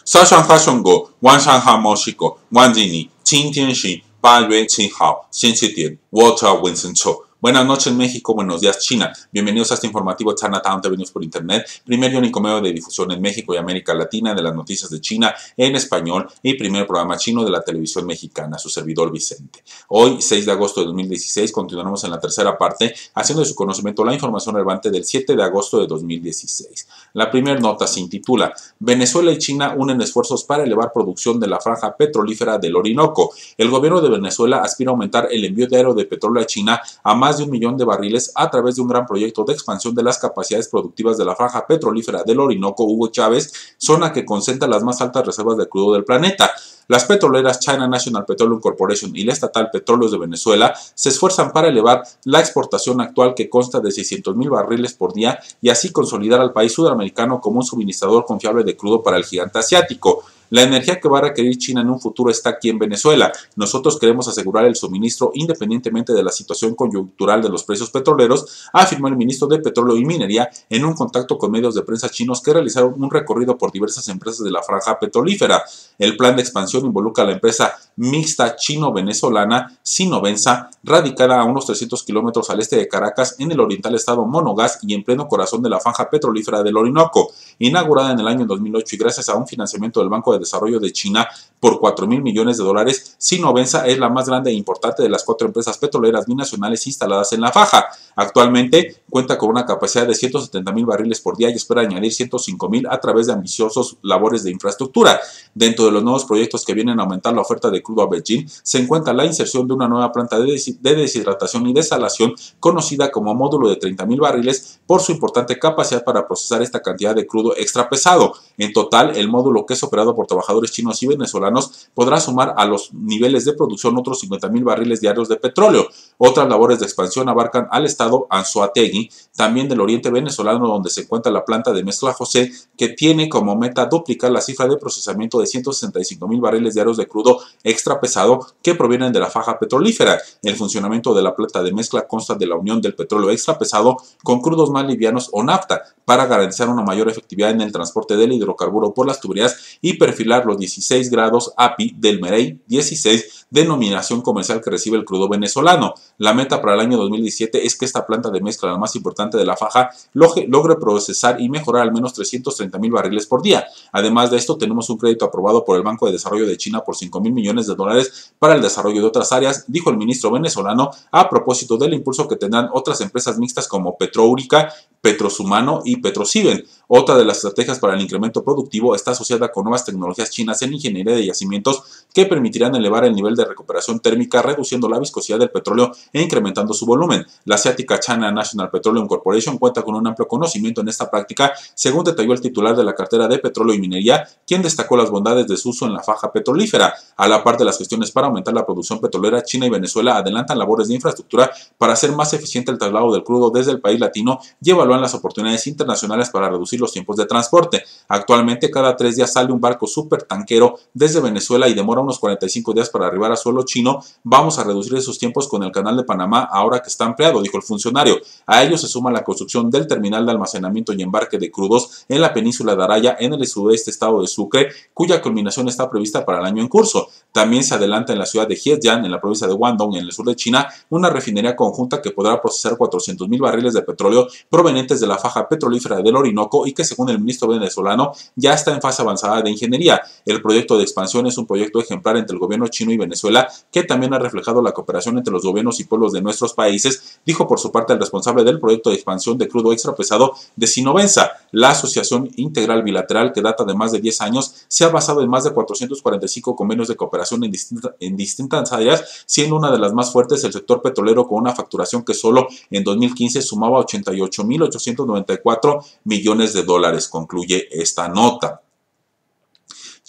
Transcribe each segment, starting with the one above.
3号晚上好墨西哥，晚几年，今天是8月7号，星期天，我叫 Winston Cho。Buenas noches México, buenos días China. Bienvenidos a este informativo Chinatown TV News por Internet, primer y único medio de difusión en México y América Latina de las noticias de China en español y primer programa chino de la televisión mexicana, su servidor Vicente. Hoy, 6 de agosto de 2016, continuaremos en la tercera parte, haciendo de su conocimiento la información relevante del 7 de agosto de 2016. La primera nota se intitula Venezuela y China unen esfuerzos para elevar producción de la franja petrolífera del Orinoco. El gobierno de Venezuela aspira a aumentar el envío diario de petróleo a China a más de 1 millón de barriles a través de un gran proyecto de expansión de las capacidades productivas de la franja petrolífera del Orinoco Hugo Chávez, zona que concentra las más altas reservas de crudo del planeta. Las petroleras China National Petroleum Corporation y la estatal Petróleos de Venezuela se esfuerzan para elevar la exportación actual que consta de 600,000 barriles por día y así consolidar al país sudamericano como un suministrador confiable de crudo para el gigante asiático. La energía que va a requerir China en un futuro está aquí en Venezuela. Nosotros queremos asegurar el suministro independientemente de la situación coyuntural de los precios petroleros, afirmó el ministro de Petróleo y Minería en un contacto con medios de prensa chinos que realizaron un recorrido por diversas empresas de la franja petrolífera. El plan de expansión involucra a la empresa mixta chino-venezolana Sinovenza, radicada a unos 300 kilómetros al este de Caracas, en el oriental estado Monagas y en pleno corazón de la franja petrolífera del Orinoco. Inaugurada en el año 2008 y gracias a un financiamiento del Banco de Desarrollo de China por 4,000 millones de dólares, Sinovenza es la más grande e importante de las 4 empresas petroleras binacionales instaladas en la faja. Actualmente cuenta con una capacidad de 170,000 barriles por día y espera añadir 105,000 a través de ambiciosos labores de infraestructura. Dentro de los nuevos proyectos que vienen a aumentar la oferta de crudo a Beijing se encuentra la inserción de una nueva planta de deshidratación y desalación conocida como módulo de 30,000 barriles por su importante capacidad para procesar esta cantidad de crudo extra pesado. En total, el módulo, que es operado por trabajadores chinos y venezolanos, podrá sumar a los niveles de producción otros 50,000 barriles diarios de petróleo. Otras labores de expansión abarcan al estado Anzoátegui, también del oriente venezolano, donde se encuentra la planta de Mezcla José, que tiene como meta duplicar la cifra de procesamiento de 165,000 barriles diarios de crudo extra pesado que provienen de la faja petrolífera. El funcionamiento de la planta de mezcla consta de la unión del petróleo extra pesado con crudos más livianos o nafta para garantizar una mayor efectividad en el transporte del hidrocarburo por las tuberías y perfilar los 16 grados API del MEREI 16, denominación comercial que recibe el crudo venezolano. La meta para el año 2017 es que esta planta de mezcla, la más importante de la faja, logre procesar y mejorar al menos 330,000 barriles por día. Además de esto, tenemos un crédito aprobado por el Banco de Desarrollo de China por 5,000 millones de dólares para el desarrollo de otras áreas, dijo el ministro venezolano a propósito del impulso que tendrán otras empresas mixtas como Petroúrica, Petrosumano y Petrosiven. Otra de las estrategias para el incremento productivo está asociada con nuevas tecnologías chinas en ingeniería de yacimientos que permitirán elevar el nivel de recuperación térmica, reduciendo la viscosidad del petróleo e incrementando su volumen. La asiática China National Petroleum Corporation cuenta con un amplio conocimiento en esta práctica, según detalló el titular de la cartera de Petróleo y Minería, quien destacó las bondades de su uso en la faja petrolífera. A la par de las gestiones para aumentar la producción petrolera, China y Venezuela adelantan labores de infraestructura para hacer más eficiente el traslado del crudo desde el país latino y evalúan las oportunidades internacionales para reducir los tiempos de transporte. Actualmente, cada 3 días sale un barco supertanquero desde Venezuela y demora unos 45 días para arribar a suelo chino. Vamos a reducir esos tiempos con el canal de Panamá ahora que está ampliado, dijo el funcionario. A ello se suma la construcción del terminal de almacenamiento y embarque de crudos en la península de Araya, en el sudeste estado de Sucre, cuya culminación está prevista para el año en curso. También se adelanta en la ciudad de Zhejiang, en la provincia de Guangdong, en el sur de China, una refinería conjunta que podrá procesar 400,000 barriles de petróleo provenientes de la faja petrolífera del Orinoco y que, según el ministro venezolano, ya está en fase avanzada de ingeniería. El proyecto de expansión es un proyecto ejemplar entre el gobierno chino y Venezuela, que también ha reflejado la cooperación entre los gobiernos y pueblos de nuestros países, dijo por su parte el responsable del proyecto de expansión de crudo extra pesado de Sinovenza. La asociación integral bilateral, que data de más de 10 años, se ha basado en más de 445 convenios de cooperación en distintas áreas, siendo una de las más fuertes el sector petrolero, con una facturación que solo en 2015 sumaba 88,894 millones de dólares, concluye esta nota.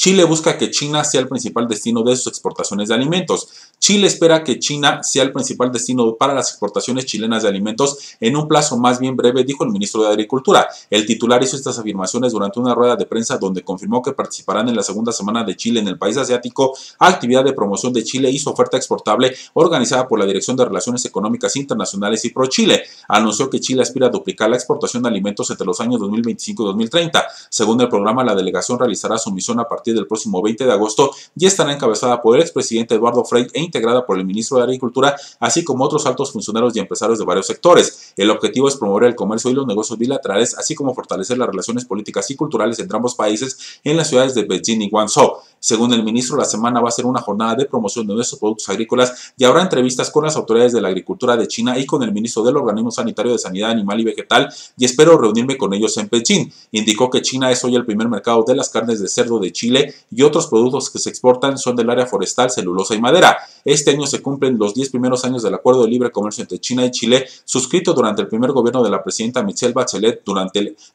Chile busca que China sea el principal destino de sus exportaciones de alimentos. Chile espera que China sea el principal destino para las exportaciones chilenas de alimentos en un plazo más bien breve, dijo el ministro de Agricultura. El titular hizo estas afirmaciones durante una rueda de prensa donde confirmó que participarán en la segunda semana de Chile en el país asiático, actividad de promoción de Chile y su oferta exportable organizada por la Dirección de Relaciones Económicas Internacionales y ProChile. Anunció que Chile aspira a duplicar la exportación de alimentos entre los años 2025 y 2030. Según el programa, la delegación realizará su misión a partir del próximo 20 de agosto y estará encabezada por el expresidente Eduardo Frei e integrada por el ministro de Agricultura, así como otros altos funcionarios y empresarios de varios sectores. El objetivo es promover el comercio y los negocios bilaterales, así como fortalecer las relaciones políticas y culturales entre ambos países en las ciudades de Beijing y Guangzhou. Según el ministro, la semana va a ser una jornada de promoción de nuestros productos agrícolas y habrá entrevistas con las autoridades de la agricultura de China y con el ministro del Organismo Sanitario de Sanidad Animal y Vegetal, y espero reunirme con ellos en Beijing. Indicó que China es hoy el primer mercado de las carnes de cerdo de Chile y otros productos que se exportan son del área forestal, celulosa y madera. Este año se cumplen los 10 primeros años del Acuerdo de Libre Comercio entre China y Chile, suscrito durante el primer gobierno de la presidenta Michelle Bachelet,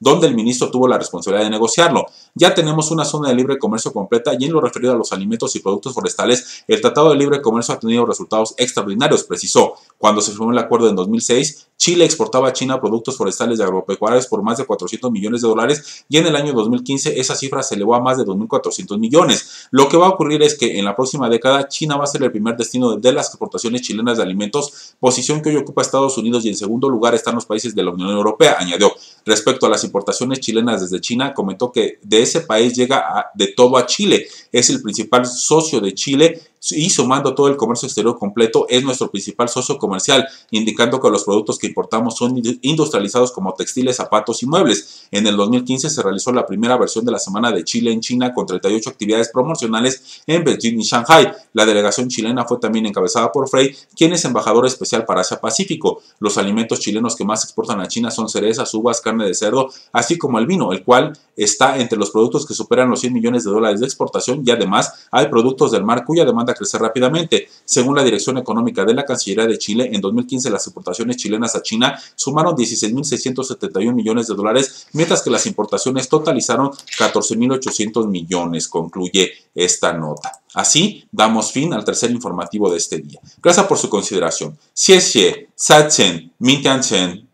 donde el ministro tuvo la responsabilidad de negociarlo. Ya tenemos una zona de libre comercio completa y en lo referido a los alimentos y productos forestales, el Tratado de Libre Comercio ha tenido resultados extraordinarios, precisó. Cuando se firmó el acuerdo en 2006, Chile exportaba a China productos forestales y agropecuarios por más de 400 millones de dólares y en el año 2015 esa cifra se elevó a más de 2.400 millones. Lo que va a ocurrir es que en la próxima década China va a ser el primer destino de las exportaciones chilenas de alimentos, posición que hoy ocupa Estados Unidos, y en segundo lugar están los países de la Unión Europea, añadió. Respecto a las importaciones chilenas desde China, comentó que de ese país llega de todo a Chile. Es el principal socio de Chile y sumando todo el comercio exterior completo es nuestro principal socio comercial, indicando que los productos que importamos son industrializados como textiles, zapatos y muebles. En el 2015 se realizó la primera versión de la Semana de Chile en China con 38 actividades promocionales en Beijing y Shanghai. La delegación chilena fue también encabezada por Frei, quien es embajador especial para Asia-Pacífico. Los alimentos chilenos que más exportan a China son cerezas, uvas, carne de cerdo, así como el vino, el cual está entre los productos que superan los 100 millones de dólares de exportación, y además hay productos del mar cuya demanda crece rápidamente. Según la Dirección Económica de la Cancillería de Chile, en 2015 las exportaciones chilenas a China sumaron 16.671 millones de dólares, mientras que las importaciones totalizaron 14.800 millones, concluye esta nota. Así damos fin al tercer informativo de este día. Gracias por su consideración. 谢谢，再见，明天见。